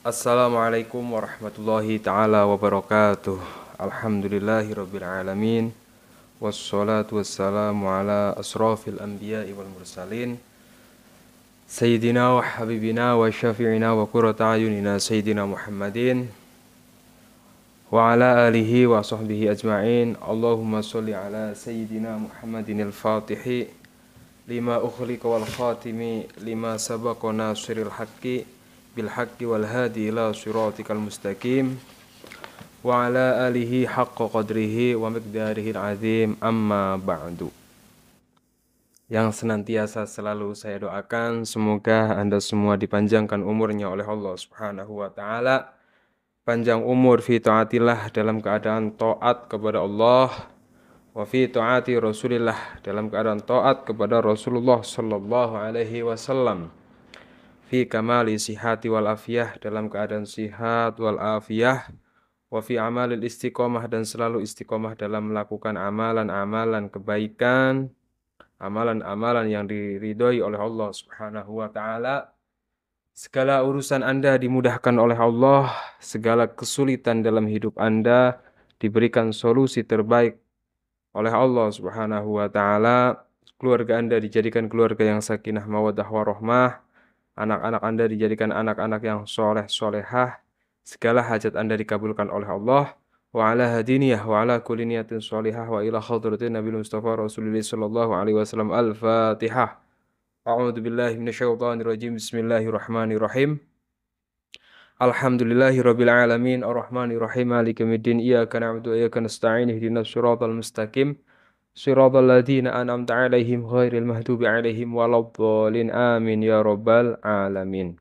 Assalamualaikum warahmatullahi ta'ala wabarakatuh. Alhamdulillahirabbil alamin. Wassalatu wassalamu ala asrafil anbiya'i wal mursalin. Sayyidina wa habibina wa syafi'ina wa qurrata ayunina Sayyidina Muhammadin wa ala alihi wa sahbihi ajma'in. Allahumma sholli ala Sayyidina Muhammadin al-Fatihi lima ukhliqa wal khatimi lima sabaqa nasiril haqqi bil haqqi wal hadi ila siratikal mustaqim wa ala alihi haqqa qadrihi wa miqdarihil azim, amma ba'du. Yang senantiasa selalu saya doakan, semoga Anda semua dipanjangkan umurnya oleh Allah Subhanahu wa taala. Panjang umur fi taatillah, dalam keadaan taat kepada Allah, wa fi taati Rasulillah, dalam keadaan taat kepada Rasulullah sallallahu alaihi wasallam. Fi kamali sihati wal afiyah, dalam keadaan sihat wal afiyah. Wa fi amalil istiqomah, dan selalu istiqomah dalam melakukan amalan-amalan kebaikan, amalan-amalan yang diridhoi oleh Allah Subhanahu wa taala. Segala urusan Anda dimudahkan oleh Allah, segala kesulitan dalam hidup Anda diberikan solusi terbaik oleh Allah Subhanahu wa taala. Keluarga Anda dijadikan keluarga yang sakinah mawaddah warahmah. Anak-anak Anda dijadikan anak-anak yang soleh solehah. Segala hajat Anda dikabulkan oleh Allah. Wa ala hadiniyah wa ala kulli niyatin sholihah wa ila hadratin Nabi Mustafa Rasulullah sallallahu alaihi wasallam. Al-Fatihah. A'udzu billahi minasyaitonir rajim. Bismillahirrahmanirrahim. Alhamdulillahirabbil alamin arrahmanir rahim maliki yaumiddin iyyaka na'budu wa iyyaka nasta'in ihdinas siratal mustaqim shiratal ladzina an'amta 'alaihim ghairil maghdubi 'alaihim waladdallin amin ya rabbal alamin.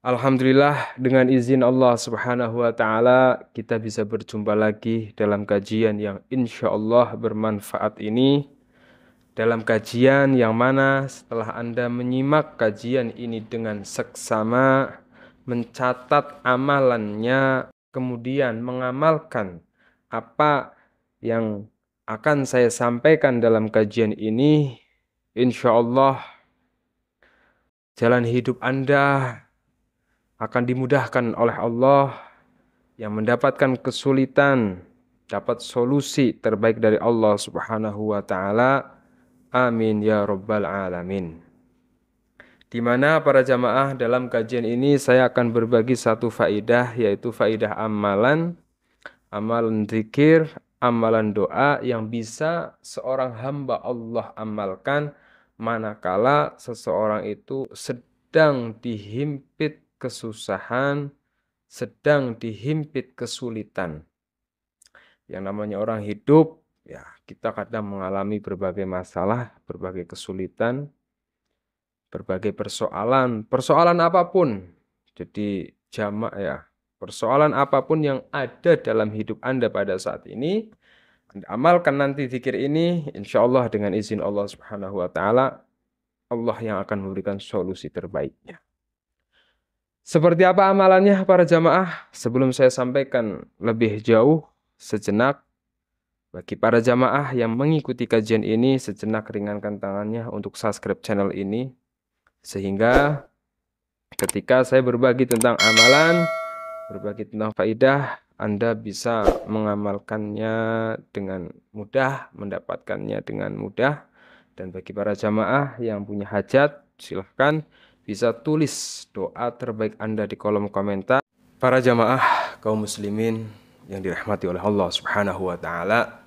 Alhamdulillah, dengan izin Allah Subhanahu wa taala kita bisa berjumpa lagi dalam kajian yang insyaallah bermanfaat ini. Dalam kajian yang mana setelah Anda menyimak kajian ini dengan seksama, mencatat amalannya, kemudian mengamalkan apa yang akan saya sampaikan dalam kajian ini, insyaallah jalan hidup Anda akan dimudahkan oleh Allah. Yang mendapatkan kesulitan dapat solusi terbaik dari Allah Subhanahu wa taala. Amin ya rabbal alamin. Di mana para jamaah, dalam kajian ini saya akan berbagi satu faidah, yaitu faidah amalan zikir, amalan doa yang bisa seorang hamba Allah amalkan manakala seseorang itu sedang dihimpit kesusahan, sedang dihimpit kesulitan. Yang namanya orang hidup, ya kita kadang mengalami berbagai masalah, berbagai kesulitan, berbagai persoalan apapun. Jadi jamak ya, persoalan apapun yang ada dalam hidup Anda pada saat ini, Anda amalkan nanti zikir ini, insyaallah dengan izin Allah Subhanahu wa taala, Allah yang akan memberikan solusi terbaiknya. Seperti apa amalannya para jamaah? Sebelum saya sampaikan lebih jauh, sejenak bagi para jamaah yang mengikuti kajian ini, sejenak ringankan tangannya untuk subscribe channel ini, sehingga ketika saya berbagi tentang amalan, berbagi tentang faidah, Anda bisa mengamalkannya dengan mudah, mendapatkannya dengan mudah. Dan bagi para jamaah yang punya hajat, silahkan bisa tulis doa terbaik Anda di kolom komentar. Para jamaah kaum muslimin yang dirahmati oleh Allah Subhanahu wa taala,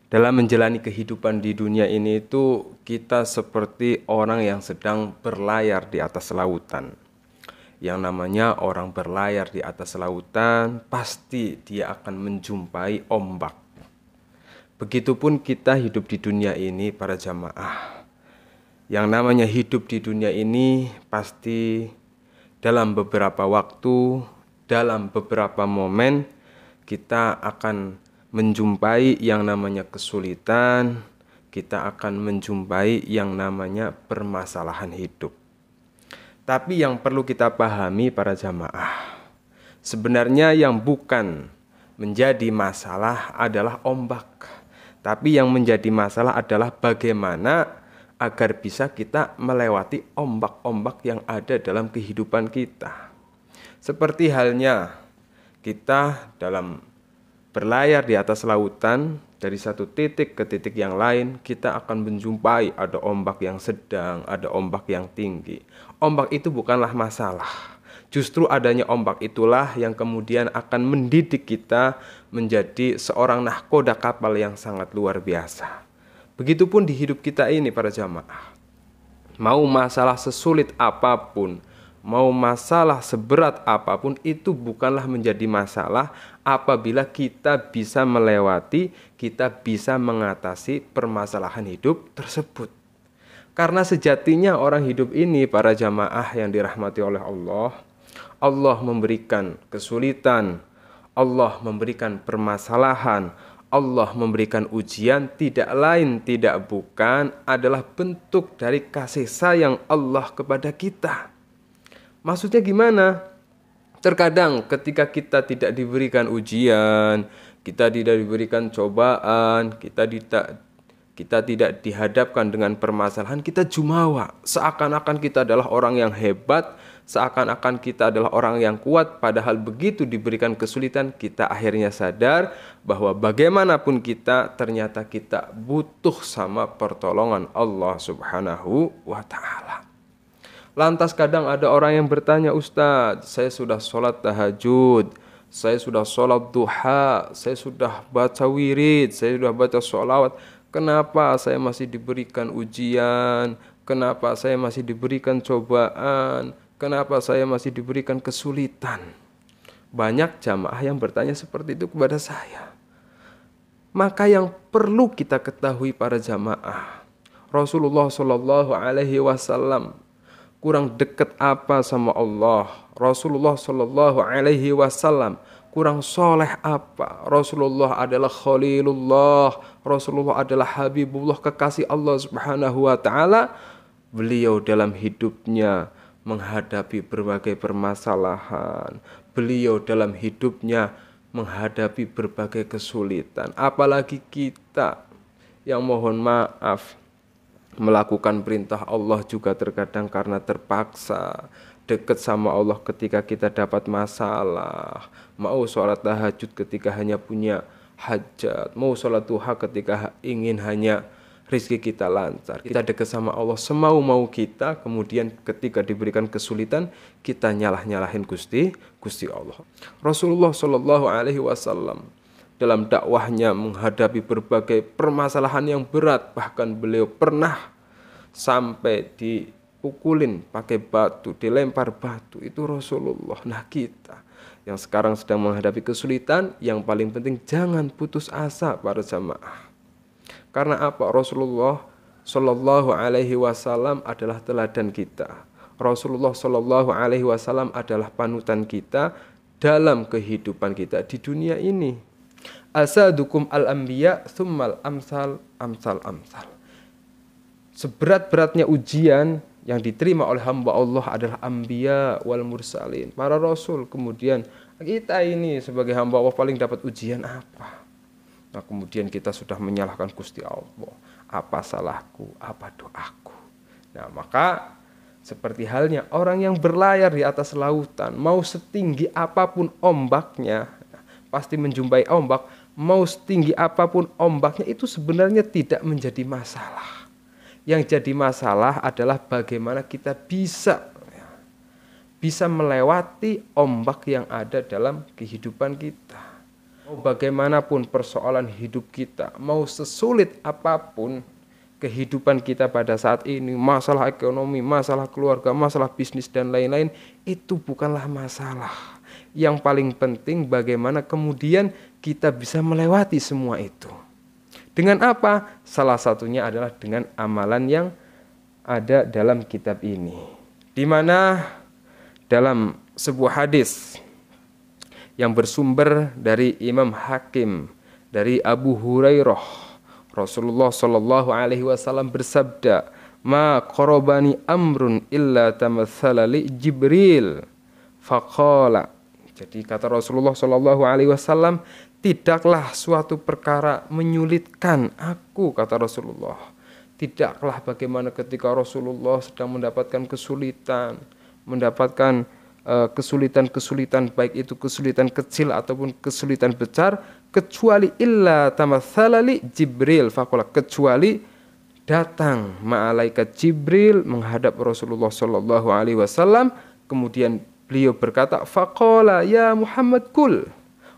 dalam menjalani kehidupan di dunia ini itu kita seperti orang yang sedang berlayar di atas lautan. Yang namanya orang berlayar di atas lautan, pasti dia akan menjumpai ombak. Begitupun kita hidup di dunia ini para jamaah. Yang namanya hidup di dunia ini pasti dalam beberapa waktu, dalam beberapa momen kita akan menjumpai yang namanya kesulitan, kita akan menjumpai yang namanya permasalahan hidup. Tapi yang perlu kita pahami para jamaah, sebenarnya yang bukan menjadi masalah adalah ombak, tapi yang menjadi masalah adalah bagaimana agar bisa kita melewati ombak-ombak yang ada dalam kehidupan kita. Seperti halnya kita dalam berlayar di atas lautan, dari satu titik ke titik yang lain, kita akan menjumpai ada ombak yang sedang, ada ombak yang tinggi. Ombak itu bukanlah masalah. Justru adanya ombak itulah yang kemudian akan mendidik kita menjadi seorang nahkoda kapal yang sangat luar biasa. Begitupun di hidup kita ini para jamaah. Mau masalah sesulit apapun, mau masalah seberat apapun, itu bukanlah menjadi masalah apabila kita bisa melewati, kita bisa mengatasi permasalahan hidup tersebut. Karena sejatinya orang hidup ini para jamaah yang dirahmati oleh Allah, Allah memberikan kesulitan, Allah memberikan permasalahan, Allah memberikan ujian, tidak lain tidak bukan adalah bentuk dari kasih sayang Allah kepada kita. Maksudnya gimana? Terkadang ketika kita tidak diberikan ujian, kita tidak diberikan cobaan, kita tidak dihadapkan dengan permasalahan, kita jumawa. Seakan-akan kita adalah orang yang hebat, seakan-akan kita adalah orang yang kuat, padahal begitu diberikan kesulitan, kita akhirnya sadar bahwa bagaimanapun kita, ternyata kita butuh sama pertolongan Allah Subhanahu wa Ta'ala. Lantas kadang ada orang yang bertanya, Ustadz, saya sudah sholat tahajud, saya sudah sholat duha, saya sudah baca wirid, saya sudah baca sholawat, kenapa saya masih diberikan ujian, kenapa saya masih diberikan cobaan, kenapa saya masih diberikan kesulitan? Banyak jamaah yang bertanya seperti itu kepada saya. Maka yang perlu kita ketahui para jamaah, Rasulullah Shallallahu Alaihi Wasallam kurang dekat apa sama Allah? Rasulullah Shallallahu Alaihi Wasallam kurang soleh apa? Rasulullah adalah Khalilullah, Rasulullah adalah Habibullah, kekasih Allah Subhanahu wa Ta'ala. Beliau dalam hidupnya menghadapi berbagai permasalahan, beliau dalam hidupnya menghadapi berbagai kesulitan. Apalagi kita yang mohon maaf melakukan perintah Allah juga terkadang karena terpaksa. Dekat sama Allah ketika kita dapat masalah, mau sholat tahajud ketika hanya punya hajat, mau sholat duha ketika ingin hanya rizki kita lancar. Kita dekat sama Allah semau-mau kita, kemudian ketika diberikan kesulitan kita nyalah-nyalahin Gusti Allah. Rasulullah Shallallahu Alaihi Wasallam dalam dakwahnya menghadapi berbagai permasalahan yang berat, bahkan beliau pernah sampai dipukulin pakai batu, dilempar batu, itu Rasulullah. Nah kita yang sekarang sedang menghadapi kesulitan, yang paling penting jangan putus asa para jamaah. Karena apa? Rasulullah Shallallahu Alaihi Wasallam adalah teladan kita. Rasulullah Shallallahu Alaihi Wasallam adalah panutan kita dalam kehidupan kita di dunia ini. Asadukum al-anbiya thummal amsal. Seberat-beratnya ujian yang diterima oleh hamba Allah adalah anbiya wal mursalin, para rasul. Kemudian kita ini sebagai hamba Allah paling dapat ujian apa? Nah kemudian kita sudah menyalahkan Gusti Allah. Apa salahku? Apa doaku? Nah maka seperti halnya orang yang berlayar di atas lautan, mau setinggi apapun ombaknya, pasti menjumpai ombak. Mau setinggi apapun ombaknya itu sebenarnya tidak menjadi masalah. Yang jadi masalah adalah bagaimana kita bisa melewati ombak yang ada dalam kehidupan kita. Mau bagaimanapun persoalan hidup kita, mau sesulit apapun kehidupan kita pada saat ini, masalah ekonomi, masalah keluarga, masalah bisnis dan lain-lain, itu bukanlah masalah. Yang paling penting bagaimana kemudian kita bisa melewati semua itu. Dengan apa? Salah satunya adalah dengan amalan yang ada dalam kitab ini. Di mana dalam sebuah hadis yang bersumber dari Imam Hakim dari Abu Hurairah, Rasulullah Shallallahu Alaihi Wasallam bersabda, "Ma qarabani amrun illa tamathala li Jibril faqala." Jadi kata Rasulullah Shallallahu Alaihi Wasallam, tidaklah suatu perkara menyulitkan aku, kata Rasulullah. Tidaklah bagaimana ketika Rasulullah sedang mendapatkan kesulitan, mendapatkan kesulitan-kesulitan, baik itu kesulitan kecil ataupun kesulitan besar, kecuali illa tamatsalali Jibril faqala, kecuali datang malaikat Jibril menghadap Rasulullah Shallallahu Alaihi Wasallam, kemudian beliau berkata, faqala ya Muhammad kul,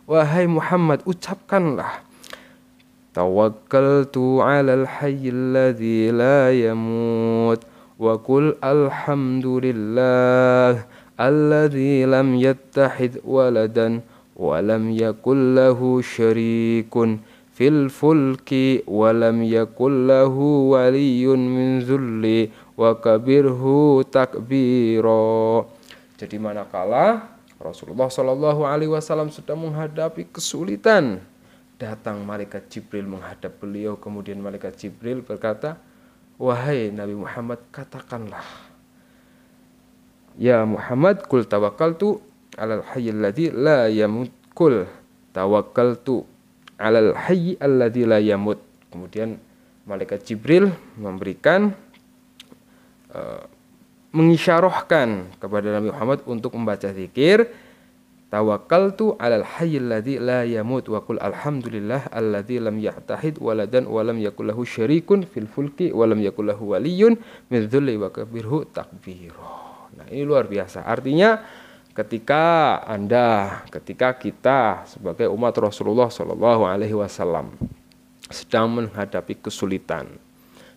wahai Muhammad ucapkanlah, tawakkaltu 'alal hayyil ladzi la yamut wa qul alhamdulillah alladzi lam yattahid waladan wa lam yakul lahu syarikun fil fulki wa lam yakul lahu waliyyun min zulli wa kabirhu takbira. Jadi manakala Rasulullah Shallallahu Alaihi Wasallam sedang menghadapi kesulitan, datang malaikat Jibril menghadap beliau, kemudian malaikat Jibril berkata, wahai Nabi Muhammad, katakanlah, ya Muhammad, kul tawakkaltu 'alal hayyil ladzi la yamut, kul tawakkaltu 'alal hayyi alladzi la yamut. Kemudian malaikat Jibril memberikan mengisyarahkan kepada Nabi Muhammad untuk membaca zikir, tawakkaltu 'alal hayyil ladzi la yamut wa qul alhamdulillah alladzi lam yattahid waladan wa lam yakul lahu syarikun fil fulki wa lam yakul lahu waliyyun min dzulli wa kabirhu takbira. Nah, ini luar biasa. Artinya ketika kita sebagai umat Rasulullah Shallallahu Alaihi Wasallam sedang menghadapi kesulitan,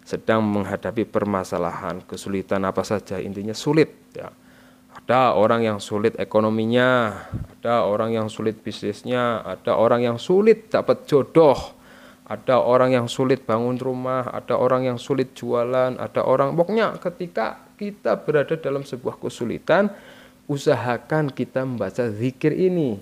sedang menghadapi permasalahan, kesulitan apa saja, intinya sulit ya. Ada orang yang sulit ekonominya, ada orang yang sulit bisnisnya, ada orang yang sulit dapat jodoh, ada orang yang sulit bangun rumah, ada orang yang sulit jualan, ada orang, pokoknya ketika kita berada dalam sebuah kesulitan, usahakan kita membaca zikir ini.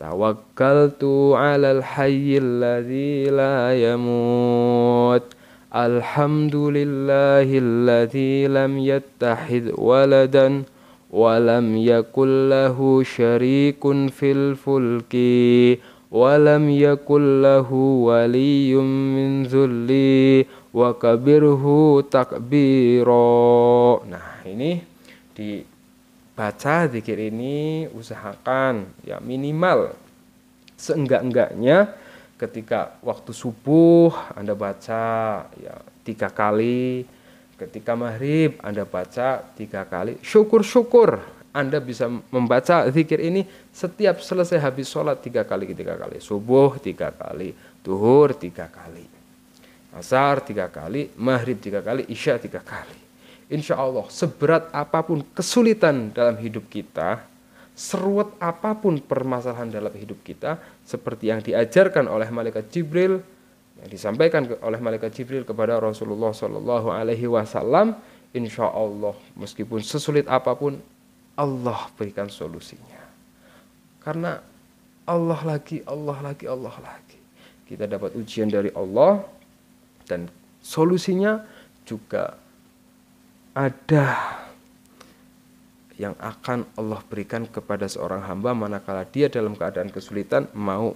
Tawakkaltu 'alal hayyil ladzi la yamut. Alhamdulillahilladzi lam yattahid waladan wa lam yakul lahu syarikun fil fulki wa lam yakul lahu waliyyun min zulli wa kabirhu takbira. Nah, ini dibaca zikir ini, usahakan ya minimal seenggak-enggaknya ketika waktu subuh Anda baca ya 3 kali, ketika maghrib Anda baca 3 kali. Syukur-syukur Anda bisa membaca zikir ini setiap selesai habis sholat 3 kali, subuh 3 kali, duhur 3 kali, asar 3 kali, maghrib 3 kali, isya 3 kali. Insya Allah seberat apapun kesulitan dalam hidup kita, seruat apapun permasalahan dalam hidup kita, seperti yang diajarkan oleh malaikat Jibril, yang disampaikan oleh malaikat Jibril kepada Rasulullah Shallallahu Alaihi Wasallam, insya Allah meskipun sesulit apapun, Allah berikan solusinya. Karena Allah lagi. Kita dapat ujian dari Allah, dan solusinya juga ada yang akan Allah berikan kepada seorang hamba manakala dia dalam keadaan kesulitan mau,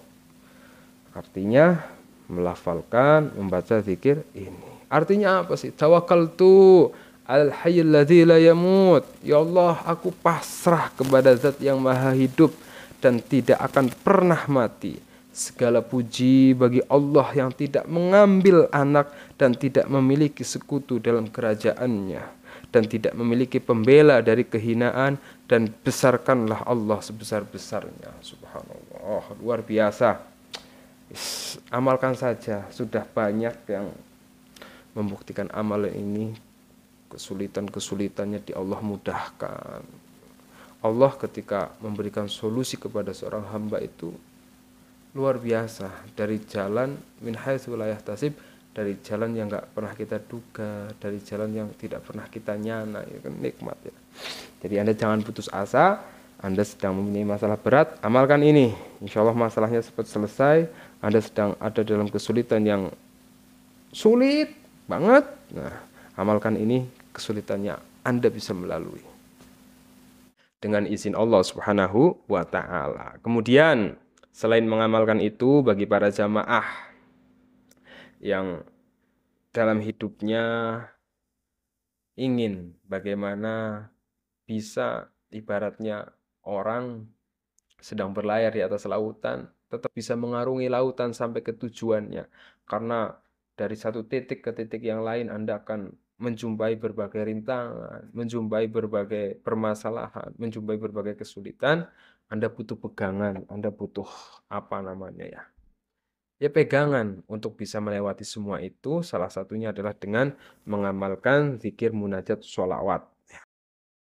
artinya melafalkan, membaca zikir ini. Artinya apa sih? Tawakkaltu 'alal hayyil ladzi la yamut. Ya Allah, aku pasrah kepada Zat yang Maha Hidup dan tidak akan pernah mati. Segala puji bagi Allah yang tidak mengambil anak dan tidak memiliki sekutu dalam kerajaannya, dan tidak memiliki pembela dari kehinaan, dan besarkanlah Allah sebesar-besarnya. Subhanallah, luar biasa. Amalkan saja, sudah banyak yang membuktikan amalan ini. Kesulitan-kesulitannya di Allah mudahkan. Allah ketika memberikan solusi kepada seorang hamba itu luar biasa, dari jalan min haitsu la yahtasib, dari jalan yang enggak pernah kita duga, dari jalan yang tidak pernah kita nyana, ya kan, nikmat ya. Jadi Anda jangan putus asa. Anda sedang mempunyai masalah berat, amalkan ini, insya Allah masalahnya cepat selesai. Anda sedang ada dalam kesulitan yang sulit banget, nah amalkan ini, kesulitannya Anda bisa melalui dengan izin Allah Subhanahu wa ta'ala. Kemudian selain mengamalkan itu, bagi para jamaah yang dalam hidupnya ingin bagaimana bisa ibaratnya orang sedang berlayar di atas lautan, tetap bisa mengarungi lautan sampai ke tujuannya. Karena dari satu titik ke titik yang lain Anda akan menjumpai berbagai rintangan, menjumpai berbagai permasalahan, menjumpai berbagai kesulitan. Anda butuh pegangan, Anda butuh apa namanya ya? Ya pegangan untuk bisa melewati semua itu salah satunya adalah dengan mengamalkan zikir munajat sholawat.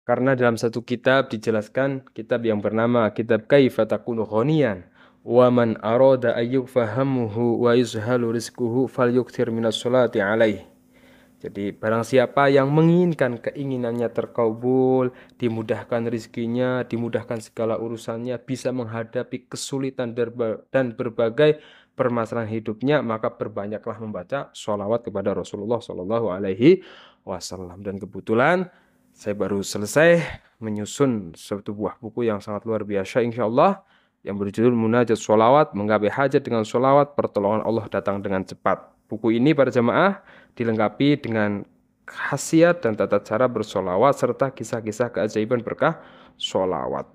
Karena dalam satu kitab dijelaskan, kitab yang bernama Kitab Kaifa Takunu Ghaniyan wa man arada ayyufahamuhu wa yuzhalu rizquhu falyukthir minas sholati alaih. Jadi barang siapa yang menginginkan keinginannya terkabul, dimudahkan rizkinya, dimudahkan segala urusannya, bisa menghadapi kesulitan dan berbagai permasalahan hidupnya, maka perbanyaklah membaca sholawat kepada Rasulullah Shallallahu Alaihi Wasallam. Dan kebetulan saya baru selesai menyusun satu buah buku yang sangat luar biasa, insya Allah, yang berjudul Munajat Sholawat, Menggapai Hajat dengan Sholawat, Pertolongan Allah Datang dengan Cepat. Buku ini para jemaah dilengkapi dengan khasiat dan tata cara bersolawat serta kisah-kisah keajaiban berkah solawat.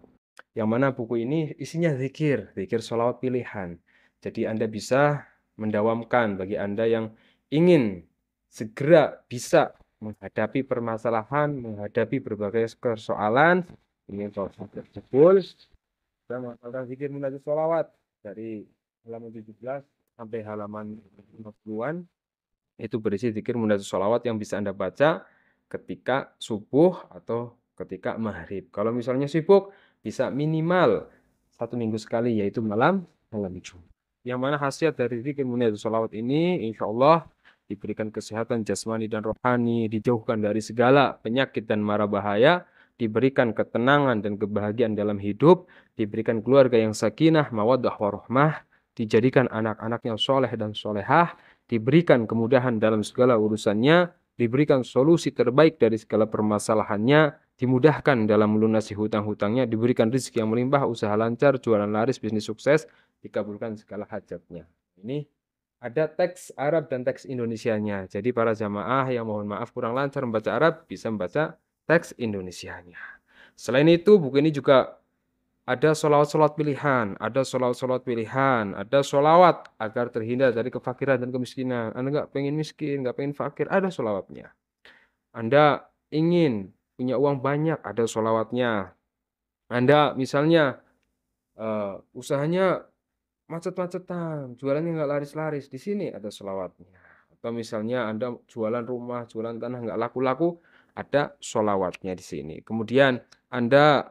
Yang mana buku ini isinya zikir, zikir solawat pilihan. Jadi Anda bisa mendawamkan bagi Anda yang ingin segera bisa menghadapi permasalahan, menghadapi berbagai persoalan, ingin tersebut, kita mengamalkan zikir munajat solawat dari halaman 17 sampai halaman 50-an. Itu berisi zikir munajat sholawat yang bisa Anda baca ketika subuh atau ketika maghrib. Kalau misalnya sibuk, bisa minimal 1 minggu sekali, yaitu malam Jumat. Yang mana khasiat dari zikir munajat sholawat ini, insya Allah diberikan kesehatan jasmani dan rohani, dijauhkan dari segala penyakit dan mara bahaya, diberikan ketenangan dan kebahagiaan dalam hidup, diberikan keluarga yang sakinah, mawaddah warahmah, dijadikan anak-anaknya soleh dan solehah, diberikan kemudahan dalam segala urusannya, diberikan solusi terbaik dari segala permasalahannya, dimudahkan dalam melunasi hutang-hutangnya, diberikan rezeki yang melimpah, usaha lancar, jualan laris, bisnis sukses, dikabulkan segala hajatnya. Ini ada teks Arab dan teks Indonesianya. Jadi para jamaah yang mohon maaf kurang lancar membaca Arab bisa membaca teks Indonesianya. Selain itu, buku ini juga ada solawat-solawat pilihan, ada solawat-solawat pilihan, ada solawat agar terhindar dari kefakiran dan kemiskinan. Anda nggak pengen miskin, nggak pengen fakir, ada solawatnya. Anda ingin punya uang banyak, ada solawatnya. Anda misalnya usahanya macet-macetan, jualannya nggak laris-laris, di sini ada solawatnya. Atau misalnya Anda jualan rumah, jualan tanah nggak laku-laku, ada solawatnya di sini. Kemudian Anda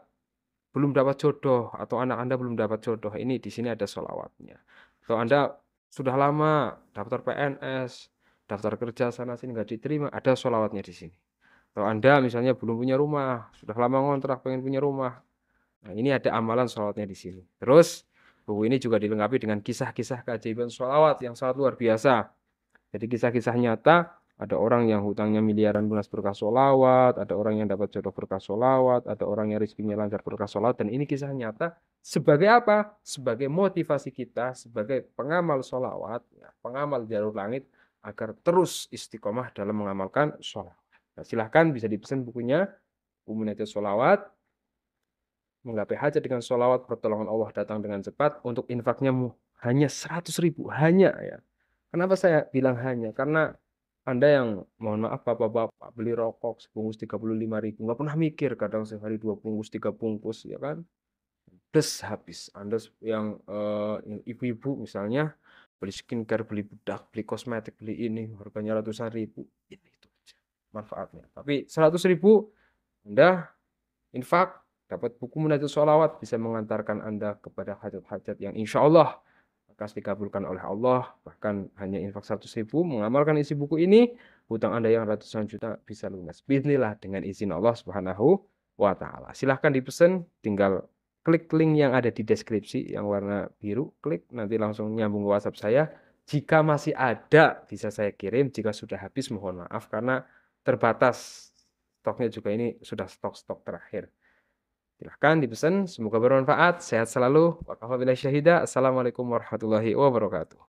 belum dapat jodoh atau anak Anda belum dapat jodoh, ini di sini ada sholawatnya. Atau Anda sudah lama daftar PNS, daftar kerja sana sini nggak diterima, ada sholawatnya di sini. Atau Anda misalnya belum punya rumah, sudah lama ngontrak pengen punya rumah, nah ini ada amalan sholawatnya di sini. Terus buku ini juga dilengkapi dengan kisah-kisah keajaiban sholawat yang sangat luar biasa. Jadi kisah-kisah nyata, ada orang yang hutangnya miliaran lunas berkah sholawat, ada orang yang dapat jodoh berkah sholawat, ada orang yang rezekinya lancar berkah sholawat, dan ini kisah nyata sebagai apa? Sebagai motivasi kita, sebagai pengamal sholawat, ya, pengamal jalur langit, agar terus istiqomah dalam mengamalkan sholawat. Nah, silahkan bisa dipesan bukunya, Munajat Sholawat, Menggapai Hajat dengan Sholawat, Pertolongan Allah Datang dengan Cepat, untuk infaknya hanya 100.000, hanya ya. Kenapa saya bilang hanya? Karena Anda yang, mohon maaf bapak-bapak, beli rokok sebungkus 35.000, nggak pernah mikir kadang sehari 2 bungkus, 3 bungkus, ya kan? Plus habis. Anda yang ibu-ibu misalnya, beli skincare, beli bedak, beli kosmetik, beli ini, harganya ratusan ribu, itu aja manfaatnya. Tapi 100.000, Anda infak, dapat buku Munajat Sholawat, bisa mengantarkan Anda kepada hajat-hajat yang insya Allah akan dikabulkan oleh Allah. Bahkan hanya infak 100.000, mengamalkan isi buku ini, hutang Anda yang ratusan juta bisa lunas. Bismillah dengan izin Allah Subhanahu wa Ta'ala. Silahkan dipesan, tinggal klik link yang ada di deskripsi yang warna biru, klik nanti langsung nyambung ke WhatsApp saya. Jika masih ada, bisa saya kirim. Jika sudah habis, mohon maaf karena terbatas. Stoknya juga ini sudah stok-stok terakhir. Silahkan dipesan, semoga bermanfaat, sehat selalu. Wa kafa billahi syahida. Assalamualaikum warahmatullahi wabarakatuh.